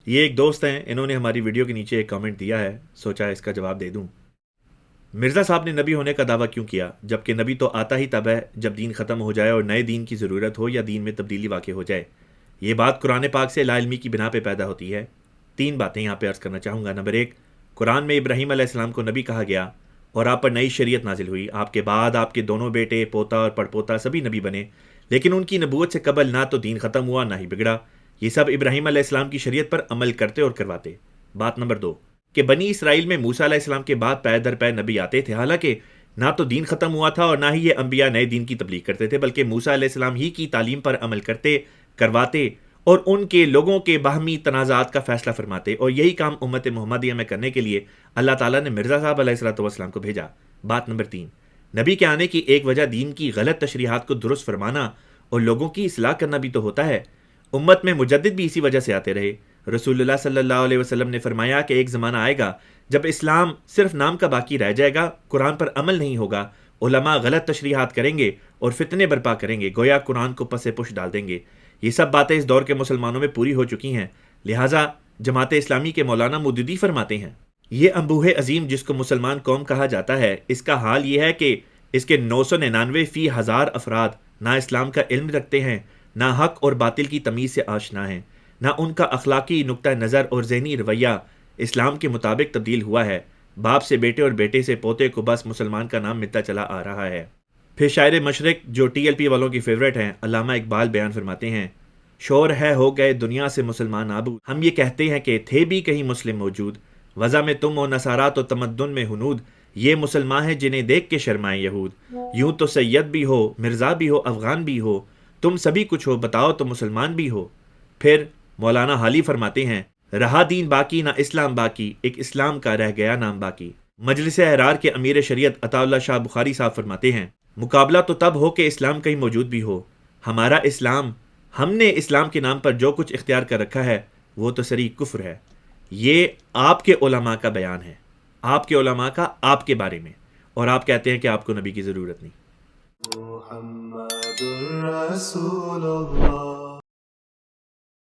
یہ ایک دوست ہیں، انہوں نے ہماری ویڈیو کے نیچے ایک کامنٹ دیا ہے، سوچا اس کا جواب دے دوں۔ مرزا صاحب نے نبی ہونے کا دعویٰ کیوں کیا، جبکہ نبی تو آتا ہی تب ہے جب دین ختم ہو جائے اور نئے دین کی ضرورت ہو یا دین میں تبدیلی واقع ہو جائے۔ یہ بات قرآن پاک سے لا علمی کی بنا پہ پیدا ہوتی ہے۔ 3 باتیں یہاں پہ عرض کرنا چاہوں گا۔ نمبر 1، قرآن میں ابراہیم علیہ السلام کو نبی کہا گیا اور آپ پر نئی شریعت نازل ہوئی۔ آپ کے بعد آپ کے دونوں بیٹے، پوتا اور پڑپوتا سبھی نبی بنے، لیکن ان کی نبوت سے قبل نہ تو دین ختم ہوا نہ ہی بگڑا۔ یہ سب ابراہیم علیہ السلام کی شریعت پر عمل کرتے اور کرواتے۔ بات نمبر 2، کہ بنی اسرائیل میں موسیٰ علیہ السلام کے بعد پے در پے نبی آتے تھے، حالانکہ نہ تو دین ختم ہوا تھا اور نہ ہی یہ انبیاء نئے دین کی تبلیغ کرتے تھے، بلکہ موسیٰ علیہ السلام ہی کی تعلیم پر عمل کرتے، کرواتے اور ان کے لوگوں کے باہمی تنازعات کا فیصلہ فرماتے، اور یہی کام امت محمدیہ میں کرنے کے لیے اللہ تعالیٰ نے مرزا صاحب علیہ السلام کو بھیجا۔ بات نمبر 3، نبی کے آنے کی ایک وجہ دین کی غلط تشریحات کو درست فرمانا اور لوگوں کی اصلاح کرنا بھی تو ہوتا ہے۔ امت میں مجدد بھی اسی وجہ سے آتے رہے۔ رسول اللہ صلی اللہ علیہ وسلم نے فرمایا کہ ایک زمانہ آئے گا جب اسلام صرف نام کا باقی رہ جائے گا، قرآن پر عمل نہیں ہوگا، علماء غلط تشریحات کریں گے اور فتنے برپا کریں گے، گویا قرآن کو پس پش ڈال دیں گے۔ یہ سب باتیں اس دور کے مسلمانوں میں پوری ہو چکی ہیں، لہٰذا جماعت اسلامی کے مولانا مودودی فرماتے ہیں، یہ انبوہ عظیم جس کو مسلمان قوم کہا جاتا ہے، اس کا حال یہ ہے کہ اس کے 999 فی ہزار افراد نہ اسلام کا علم رکھتے ہیں، نہ حق اور باطل کی تمیز سے آشنا ہیں، نہ ان کا اخلاقی نقطہ نظر اور ذہنی رویہ اسلام کے مطابق تبدیل ہوا ہے۔ باپ سے بیٹے اور بیٹے سے پوتے کو بس مسلمان کا نام ملتا چلا آ رہا ہے۔ پھر شاعر مشرق جو ٹی ایل پی والوں کی فیورٹ ہیں، علامہ اقبال بیان فرماتے ہیں، شور ہے ہو گئے دنیا سے مسلمان نابود، ہم یہ کہتے ہیں کہ تھے بھی کہیں مسلم موجود، وضع میں تم و نصارات و تمدن میں ہنود، یہ مسلمان ہیں جنہیں دیکھ کے شرمائے یہود، یوں تو سید بھی ہو، مرزا بھی ہو، افغان بھی ہو، تم سبھی کچھ ہو، بتاؤ تو مسلمان بھی ہو۔ پھر مولانا حالی فرماتے ہیں، رہا دین باقی نہ اسلام باقی، ایک اسلام کا رہ گیا نام باقی۔ مجلس احرار کے امیر شریعت عطا اللہ شاہ بخاری صاحب فرماتے ہیں، مقابلہ تو تب ہو کہ اسلام کہیں موجود بھی ہو، ہمارا اسلام، ہم نے اسلام کے نام پر جو کچھ اختیار کر رکھا ہے وہ تو صریح کفر ہے۔ یہ آپ کے علماء کا بیان ہے، آپ کے علماء کا آپ کے بارے میں، اور آپ کہتے ہیں کہ آپ کو نبی کی ضرورت نہیں۔ محمد رسول اللہ